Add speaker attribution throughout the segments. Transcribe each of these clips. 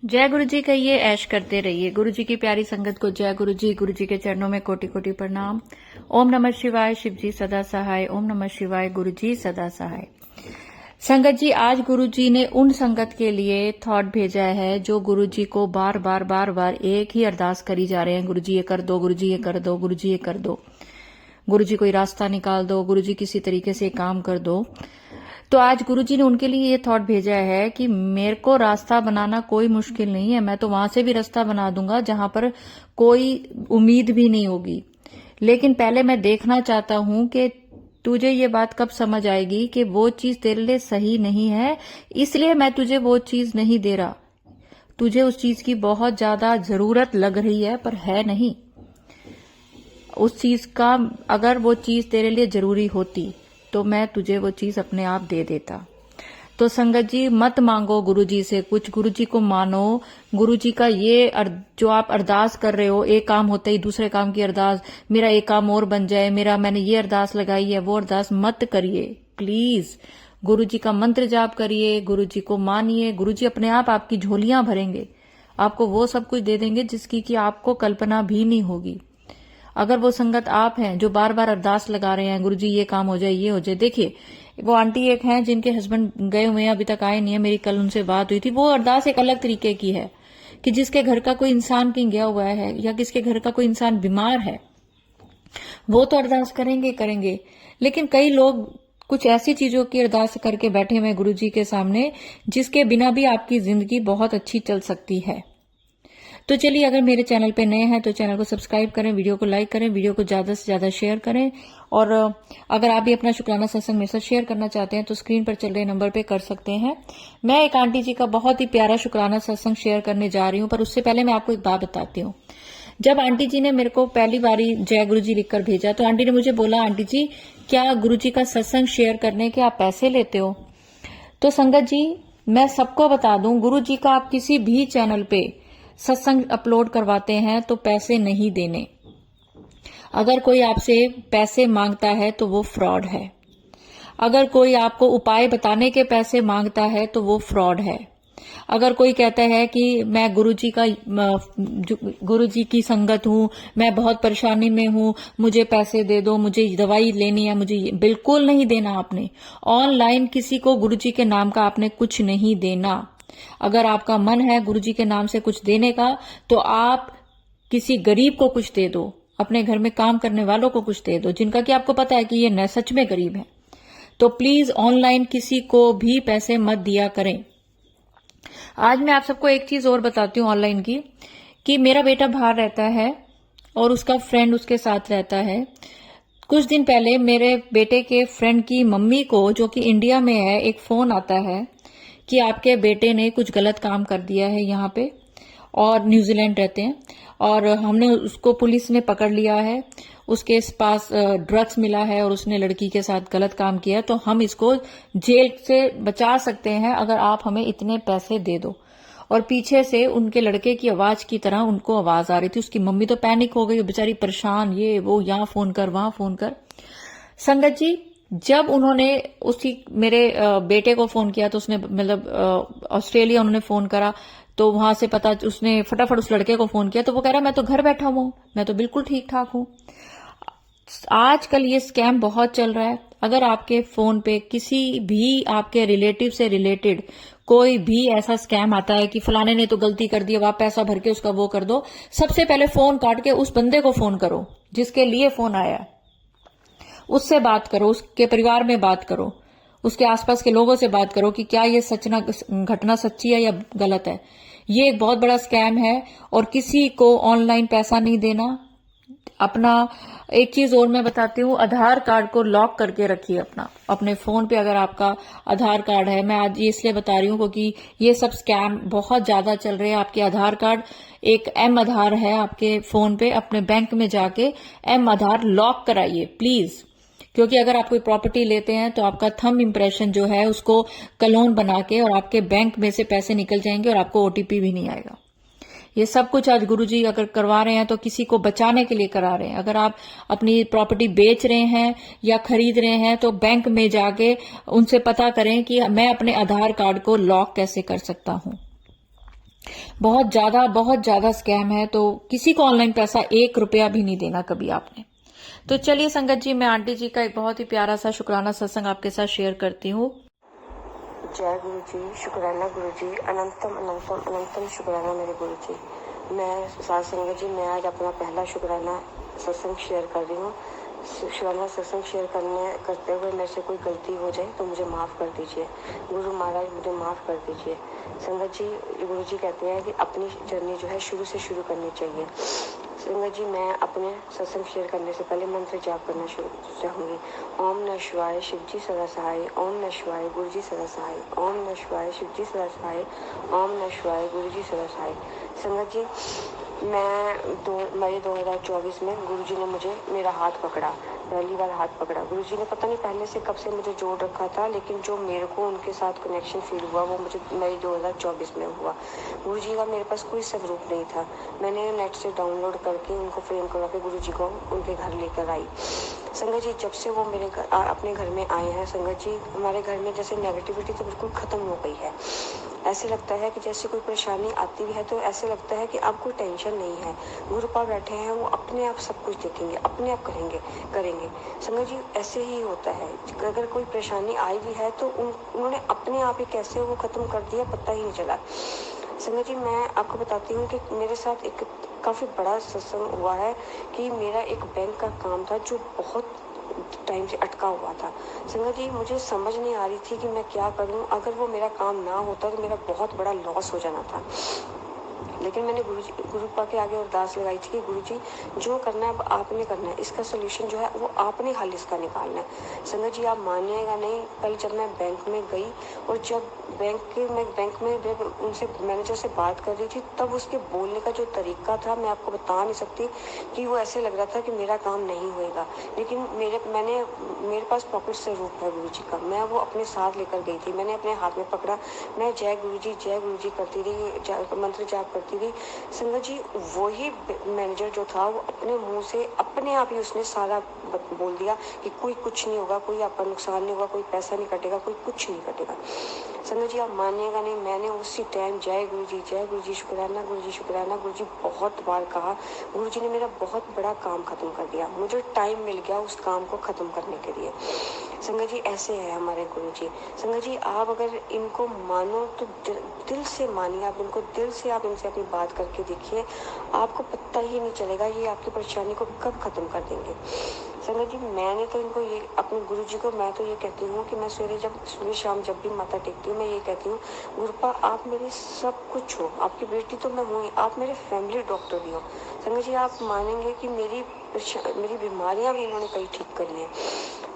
Speaker 1: जय गुरु जी कहिए, ऐश करते रहिए। गुरु जी की प्यारी संगत को जय गुरु जी। गुरु जी के चरणों में कोटि कोटि प्रणाम। ओम नमः शिवाय, शिव जी सदा सहाय। ओम नमः शिवाय, गुरु जी सदा सहाय। संगत जी, आज गुरु जी ने उन संगत के लिए थॉट भेजा है जो गुरु जी को बार बार एक ही अरदास करी जा रहे हैं। गुरु जी ये कर दो, गुरु जी ये कर दो, गुरु जी ये कर दो, गुरु जी कोई रास्ता निकाल दो, गुरु जी किसी तरीके से काम कर दो। तो आज गुरु जी ने उनके लिए ये थॉट भेजा है कि मेरे को रास्ता बनाना कोई मुश्किल नहीं है, मैं तो वहां से भी रास्ता बना दूंगा जहां पर कोई उम्मीद भी नहीं होगी। लेकिन पहले मैं देखना चाहता हूं कि तुझे ये बात कब समझ आएगी कि वो चीज तेरे लिए सही नहीं है, इसलिए मैं तुझे वो चीज नहीं दे रहा। तुझे उस चीज की बहुत ज्यादा जरूरत लग रही है पर है नहीं। उस चीज का अगर वो चीज तेरे लिए जरूरी होती तो मैं तुझे वो चीज अपने आप दे देता। तो संगत जी, मत मांगो गुरु जी से कुछ, गुरु जी को मानो। गुरु जी का ये जो आप अरदास कर रहे हो, एक काम होते ही दूसरे काम की अरदास, मेरा एक काम और बन जाए, मैंने ये अरदास लगाई है, वो अरदास मत करिए प्लीज। गुरु जी का मंत्र जाप करिए, गुरु जी को मानिए। गुरु जी अपने आप आपकी झोलियां भरेंगे, आपको वो सब कुछ दे देंगे जिसकी कि आपको कल्पना भी नहीं होगी। अगर वो संगत आप हैं जो बार बार अरदास लगा रहे हैं, गुरु जी ये काम हो जाए, ये हो जाए। देखिए, वो आंटी एक हैं जिनके हस्बैंड गए हुए हैं, अभी तक आए नहीं है, मेरी कल उनसे बात हुई थी। वो अरदास एक अलग तरीके की है कि जिसके घर का कोई इंसान कहीं गया हुआ है या किसके घर का कोई इंसान बीमार है, वो तो अरदास करेंगे। लेकिन कई लोग कुछ ऐसी चीजों की अरदास करके बैठे हुए गुरु जी के सामने जिसके बिना भी आपकी जिंदगी बहुत अच्छी चल सकती है। तो चलिए, अगर मेरे चैनल पे नए हैं तो चैनल को सब्सक्राइब करें, वीडियो को लाइक करें, वीडियो को ज्यादा से ज्यादा शेयर करें। और अगर आप भी अपना शुक्राना सत्संग मेरे साथ शेयर करना चाहते हैं तो स्क्रीन पर चल रहे नंबर पे कर सकते हैं। मैं एक आंटी जी का बहुत ही प्यारा शुक्राना सत्संग शेयर करने जा रही हूँ, पर उससे पहले मैं आपको एक बात बताती हूँ। जब आंटी जी ने मेरे को पहली बारी जय गुरु जी लिखकर भेजा तो आंटी ने मुझे बोला, आंटी जी क्या गुरु जी का सत्संग शेयर करने के आप पैसे लेते हो? तो संगत जी, मैं सबको बता दूं, गुरु जी का आप किसी भी चैनल पे सत्संग अपलोड करवाते हैं तो पैसे नहीं देने। अगर कोई आपसे पैसे मांगता है तो वो फ्रॉड है। अगर कोई आपको उपाय बताने के पैसे मांगता है तो वो फ्रॉड है। अगर कोई कहता है कि मैं गुरु जी की संगत हूं, मैं बहुत परेशानी में हूं, मुझे पैसे दे दो, मुझे दवाई लेनी है, बिल्कुल नहीं देना आपने। ऑनलाइन किसी को गुरु जी के नाम का आपने कुछ नहीं देना। अगर आपका मन है गुरु जी के नाम से कुछ देने का तो आप किसी गरीब को कुछ दे दो, अपने घर में काम करने वालों को कुछ दे दो जिनका कि आपको पता है कि ये न सच में गरीब है। तो प्लीज ऑनलाइन किसी को भी पैसे मत दिया करें। आज मैं आप सबको एक चीज और बताती हूँ ऑनलाइन की, कि मेरा बेटा बाहर रहता है और उसका फ्रेंड उसके साथ रहता है। कुछ दिन पहले मेरे बेटे के फ्रेंड की मम्मी को, जो कि इंडिया में है, एक फोन आता है कि आपके बेटे ने कुछ गलत काम कर दिया है यहाँ पे, और न्यूजीलैंड रहते हैं, और हमने उसको, पुलिस ने पकड़ लिया है, उसके पास ड्रग्स मिला है और उसने लड़की के साथ गलत काम किया, तो हम इसको जेल से बचा सकते हैं अगर आप हमें इतने पैसे दे दो। और पीछे से उनके लड़के की आवाज की तरह उनको आवाज आ रही थी। उसकी मम्मी तो पैनिक हो गई, बेचारी परेशान, ये वो, यहाँ फोन कर वहां फोन कर। संगत जी, जब उन्होंने मेरे बेटे को फोन किया तो उसने, मतलब ऑस्ट्रेलिया उन्होंने फोन करा, तो वहां से पता, उसने फटाफट उस लड़के को फोन किया तो वो कह रहा है मैं तो घर बैठा हूं, मैं तो बिल्कुल ठीक ठाक हूं। आजकल ये स्कैम बहुत चल रहा है। अगर आपके फोन पे किसी भी आपके रिलेटिव से रिलेटेड कोई भी ऐसा स्कैम आता है कि फलाने ने तो गलती कर दी, अब आप पैसा भर के उसका वो कर दो, सबसे पहले फोन काट के उस बंदे को फोन करो जिसके लिए फोन आया, उससे बात करो, उसके परिवार में बात करो, उसके आसपास के लोगों से बात करो कि क्या ये घटना सच्ची है या गलत है। ये एक बहुत बड़ा स्कैम है और किसी को ऑनलाइन पैसा नहीं देना। अपना एक चीज और मैं बताती हूँ, आधार कार्ड को लॉक करके रखिए अपने फोन पे। अगर आपका आधार कार्ड है, मैं आज ये इसलिए बता रही हूँ क्योंकि ये सब स्कैम बहुत ज्यादा चल रहे हैं। आपके आधार कार्ड, एक एम आधार है आपके फोन पे, अपने बैंक में जाके एम आधार लॉक कराइए प्लीज। क्योंकि अगर आप कोई प्रॉपर्टी लेते हैं तो आपका थंब इंप्रेशन जो है उसको क्लोन बना के और आपके बैंक में से पैसे निकल जाएंगे और आपको ओटीपी भी नहीं आएगा। ये सब कुछ आज गुरुजी अगर करवा रहे हैं तो किसी को बचाने के लिए करा रहे हैं। अगर आप अपनी प्रॉपर्टी बेच रहे हैं या खरीद रहे हैं तो बैंक में जाके उनसे पता करें कि मैं अपने आधार कार्ड को लॉक कैसे कर सकता हूं। बहुत ज़्यादा स्कैम है। तो किसी को ऑनलाइन पैसा 1 रुपया भी नहीं देना कभी आपने। तो चलिए संगत जी, मैं आंटी जी का एक बहुत ही प्यारा सा शुक्राना सत्संग आपके साथ शेयर करती हूँ।
Speaker 2: जय गुरु जी, शुक्राना गुरु जी, अनंतम अनंतम अनंतम शुक्राना मेरे गुरु जी। मैं साथ संगत जी, मैं आज अपना पहला शुक्राना सत्संग शेयर कर रही हूँ। शुक्राना सत्संग शेयर करते हुए मेरे से कोई गलती हो जाए तो मुझे माफ़ कर दीजिए। गुरु महाराज मुझे माफ़ कर दीजिए। संगत जी, गुरु जी कहते हैं कि अपनी जर्नी जो है शुरू से शुरू करनी चाहिए। संगत जी, मैं अपने सत्संग शेयर करने से पहले मंत्र जाप करना शुरू चाहूँगी। ओम नमः शिवाय, शिव जी सदा सहाय। ओम नमः शिवाय, गुरु जी सदा सहाय। ओम नमः शिवाय, शिव जी सदा सहाय। ओम नमः शिवाय, गुरु जी सदा सहाय। संगत जी, मई 2024 में गुरु जी ने मेरा हाथ पकड़ा, पहली बार हाथ पकड़ा। गुरु जी ने पता नहीं पहले से कब से मुझे जोड़ रखा था, लेकिन जो मेरे को उनके साथ कनेक्शन फील हुआ वो मुझे मई 2024 में हुआ। गुरु जी का मेरे पास कोई स्वरूप नहीं था। मैंने नेट से डाउनलोड करके उनको फ्रेम करवा के गुरु जी को उनके घर लेकर आई। संगत जी, जब से वो अपने घर में आए हैं संगत जी, हमारे घर में जैसे नेगेटिविटी तो बिल्कुल ख़त्म हो गई है। ऐसे लगता है कि जैसे कोई परेशानी आती भी है तो ऐसे लगता है कि अब कोई टेंशन नहीं है। गुरु पास बैठे हैं, वो अपने आप सब कुछ देखेंगे, अपने आप करेंगे। संगत जी, ऐसे ही होता है। अगर कोई परेशानी आई भी है तो उन्होंने अपने आप ही कैसे वो ख़त्म कर दिया, पता ही नहीं चला। संगत जी, मैं आपको बताती हूँ कि मेरे साथ एक काफ़ी बड़ा सत्संग हुआ है कि मेरा एक बैंक का काम था जो बहुत टाइम से अटका हुआ था। संगत जी, मुझे समझ नहीं आ रही थी कि मैं क्या करूं। अगर वो मेरा काम ना होता तो मेरा बहुत बड़ा लॉस हो जाना था। लेकिन मैंने गुरु पा के आगे अरदास लगाई थी कि गुरु जी, जो करना है अब आपने करना है, इसका सोल्यूशन जो है वो आपने हल इसका निकालना है। संगत जी, आप मानिएगा नहीं, कल जब मैं बैंक में गई और जब बैंक में उनसे मैनेजर से बात कर रही थी, तब उसके बोलने का जो तरीका था मैं आपको बता नहीं सकती कि वो ऐसे लग रहा था कि मेरा काम नहीं होएगा। लेकिन मेरे पास पॉकेट से रूप है गुरु जी का, मैं वो अपने साथ लेकर गई थी। मैंने अपने हाथ में पकड़ा, मैं जय गुरु जी करती रही, मंत्र जाप करती थी। संगत जी, वही मैनेजर जो था वो अपने मुंह से अपने आप ही उसने सारा बोल दिया कि कोई कुछ नहीं होगा, कोई आपका नुकसान नहीं होगा, कोई पैसा नहीं कटेगा, कोई कुछ नहीं कटेगा। संगत जी, आप मानिएगा नहीं, मैंने उसी टाइम जय गुरु जी, शुक्राना गुरु जी, शुक्राना गुरु जी बहुत बार कहा। गुरु जी ने मेरा बहुत बड़ा काम खत्म कर दिया। मुझे टाइम मिल गया उस काम को खत्म करने के लिए। संगत जी, ऐसे है हमारे गुरु जी। संगत जी, आप अगर इनको मानो तो दिल से मानिए, आप इनसे अपनी बात करके देखिए, आपको पता ही नहीं चलेगा ये आपकी परेशानी को कब खत्म कर देंगे। संगत जी, मैंने तो इनको ये अपने गुरु जी को मैं तो ये कहती हूँ कि मैं सुबह शाम जब भी माथा टेकती हूँ, मैं ये कहती हूँ, गुरुपा आप मेरे सब कुछ हो, आपकी बेटी तो मैं हूँ ही, आप मेरे फैमिली डॉक्टर भी हो। संगत जी, आप मानेंगे कि मेरी बीमारियां भी इन्होंने कई ठीक करी हैं।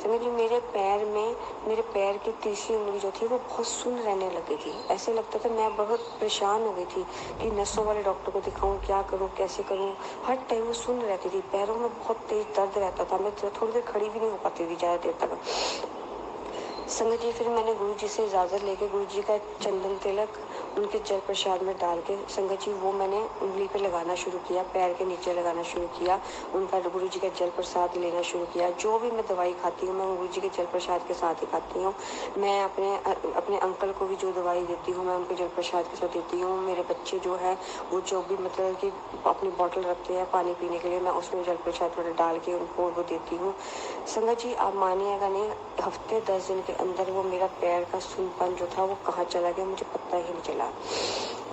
Speaker 2: संगत जी, मेरे पैर की तीसरी उंगली जो थी वो बहुत सुन्न रहने लगी थी। ऐसे लगता था, मैं बहुत परेशान हो गई थी कि नसों वाले डॉक्टर को दिखाऊं, क्या करूं, कैसे करूं। हर टाइम वो सुन्न रहती थी, पैरों में बहुत तेज दर्द रहता था, मैं थोड़ी देर खड़ी भी नहीं हो पाती थी ज़्यादा देर तक। संगत जी, फिर मैंने गुरु जी से इजाज़त लेके गुरु जी का चंदन तिलक उनके जल प्रसाद में डाल के संगत जी वो मैंने उंगली पे लगाना शुरू किया, पैर के नीचे लगाना शुरू किया, उनका गुरु जी का जल प्रसाद लेना शुरू किया। जो भी मैं दवाई खाती हूँ मैं गुरु जी के जल प्रसाद के साथ ही खाती हूँ। मैं अपने अंकल को भी जो दवाई देती हूँ मैं उनके जल प्रसाद के साथ देती हूँ। मेरे बच्चे जो है वो जो भी मतलब कि अपनी बॉटल रखते हैं पानी पीने के लिए, मैं उसमें जल प्रसाद थोड़ा डाल के उनको वो देती हूँ। संगत जी, आप मानिएगा नहीं, हफ्ते 10 दिन के अंदर वो मेरा पैर का सुनपन जो था वो कहाँ चला गया मुझे पता ही नहीं चला।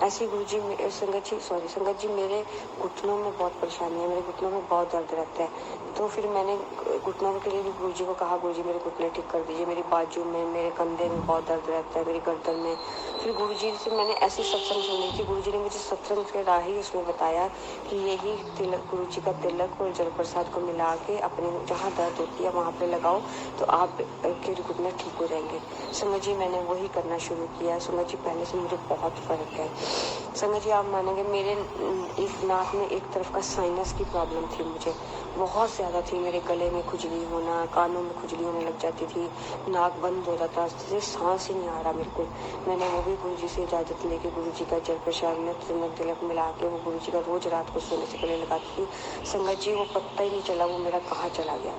Speaker 2: ऐसे गुरु जी संगत जी, मेरे घुटनों में बहुत परेशानी है, मेरे घुटनों में बहुत दर्द रहता है। तो फिर मैंने घुटनों के लिए भी गुरु जी को कहा, गुरु जी मेरे घुटने ठीक कर दीजिए, मेरी बाजू में, मेरे कंधे में बहुत दर्द रहता है, मेरी गर्दन में। फिर गुरु जी से मैंने ऐसी सत्संग सुनी थी, गुरु जी ने मुझे सत्संग के राह ही उसमें बताया कि यही तिलक, गुरु जी का तिलक और जल प्रसाद को मिला के अपने जहाँ दर्द होती है वहाँ पे लगाओ तो आप के घुटने ठीक हो जाएंगे। संगत जी, मैंने वही करना शुरू किया। संगत जी, पहले से मुझे बहुत फर्क है। संगत जी, आप मानेंगे मेरे एक नाक में एक तरफ का साइनस की प्रॉब्लम थी, मुझे बहुत ज़्यादा थी। मेरे गले में खुजली होना, कानों में खुजली होने लग जाती थी, नाक बंद हो जाता, जैसे सांस ही नहीं आ रहा मेरे को। मैंने वो भी गुरु जी से इजाज़त लेके गुरु जी का जल प्रसाद में चंदन तिलक मिला के वो गुरु जी का रोज रात को सोने से पहले लगाती थी। संगत जी, वो पता ही नहीं चला वो मेरा कहाँ चला गया।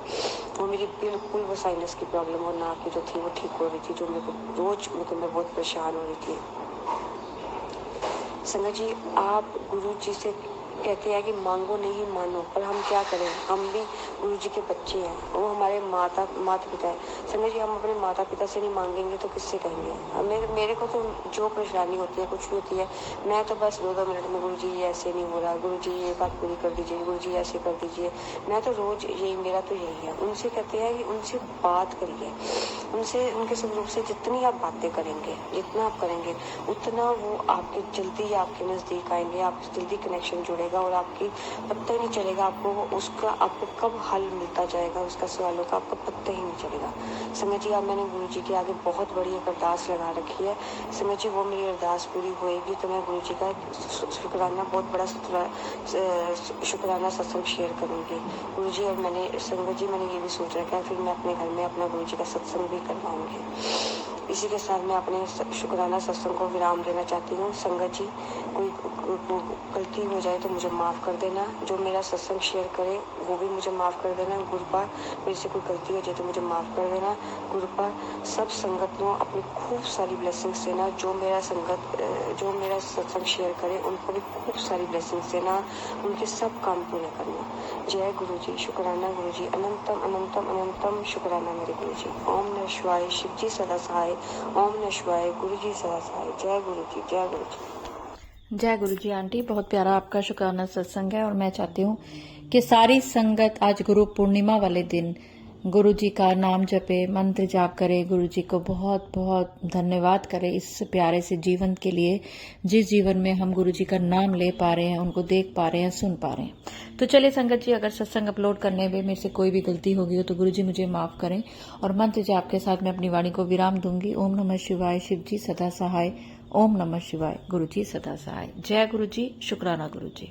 Speaker 2: वो मेरी बिल्कुल वो साइनस की प्रॉब्लम और नाक की जो थी वो ठीक हो रही थी, जो मेरे को रोज मतलब मैं बहुत परेशान हो रही थी। संगत जी, आप गुरु जी से कहते हैं कि मांगो नहीं मानो, पर हम क्या करें, हम भी गुरु जी के बच्चे हैं, वो हमारे माता पिता है। संगत जी, हम अपने माता पिता से नहीं मांगेंगे तो किससे कहेंगे। मेरे को तो जो परेशानी होती है, कुछ भी होती है, मैं तो बस 2-2 मिनट में गुरु जी ये ऐसे नहीं हो रहा, गुरु जी ये बात पूरी कर दीजिए, गुरु जी ऐसे कर दीजिए। मैं तो रोज यही, मेरा तो यही है। उनसे कहते हैं कि उनसे बात करिए, उनसे, उनके स्वरूप से जितनी आप बातें करेंगे, जितना आप करेंगे, उतना वो आपके जल्दी आपके नजदीक आएंगे, आपसे जल्दी कनेक्शन जुड़ेगा और आपकी पता ही नहीं चलेगा आपको उसका, आपको कब हल मिलता जाएगा उसका सवालों का, आपको पता ही नहीं चलेगा। संगत जी, अब मैंने गुरु जी के आगे बहुत बड़ी एक अरदास लगा रखी है। संगत जी, वो मेरी अरदास पूरी होएगी तो मैं गुरु जी का शुक्राना, बहुत बड़ा शुक्राना सत्संग शेयर करूंगी। गुरु जी, और मैंने, संगत जी, मैंने ये भी सोच रखा है, फिर मैं अपने घर में अपना गुरु जी का सत्संग भी करवाऊंगी। इसी के साथ मैं अपने शुक्राना सत्संग को विराम देना चाहती हूँ। संगत जी, कोई गलती हो जाए तो मुझे माफ़ कर देना, जो मेरा सत्संग शेयर करे वो भी मुझे माफ़ कर देना। गुरुपा, मेरे से कोई गलती हो जाए तो मुझे माफ़ कर देना। गुरुपा, सब संगत को अपनी खूब सारी ब्लेसिंग्स देना, जो मेरा सत्संग शेयर करे उनको भी खूब सारी ब्लेसिंग्स देना, उनके सब काम पूरे करना। जय गुरु जी, शुक्राना गुरु जी, अनंतम अनंतम अनंतम शुक्राना मेरे गुरु जी। ओम नमः शिवाय, शिव जी सदा सहाय। ओम नमः शिवाय, गुरु जी सदा सहाय। जय गुरु जी, जय गुरु जी।
Speaker 1: जय गुरु जी आंटी, बहुत प्यारा आपका शुक्राना सत्संग है और मैं चाहती हूँ कि सारी संगत आज गुरु पूर्णिमा वाले दिन गुरु जी का नाम जपे, मंत्र जाप करे, गुरु जी को बहुत बहुत धन्यवाद करे इस प्यारे से जीवन के लिए, जिस जीवन में हम गुरु जी का नाम ले पा रहे हैं, उनको देख पा रहे हैं, सुन पा रहे हैं। तो चलिए संगत जी, अगर सत्संग अपलोड करने में मेरे से कोई भी गलती होगी हो तो गुरु जी मुझे माफ करें और मंत्र जाप के साथ मैं अपनी वाणी को विराम दूंगी। ओम नमः शिवाय, शिव जी सदा सहाय। ओम नमः शिवाय, गुरु जी सदा सहाय। जय गुरु जी, शुक्राना गुरु जी।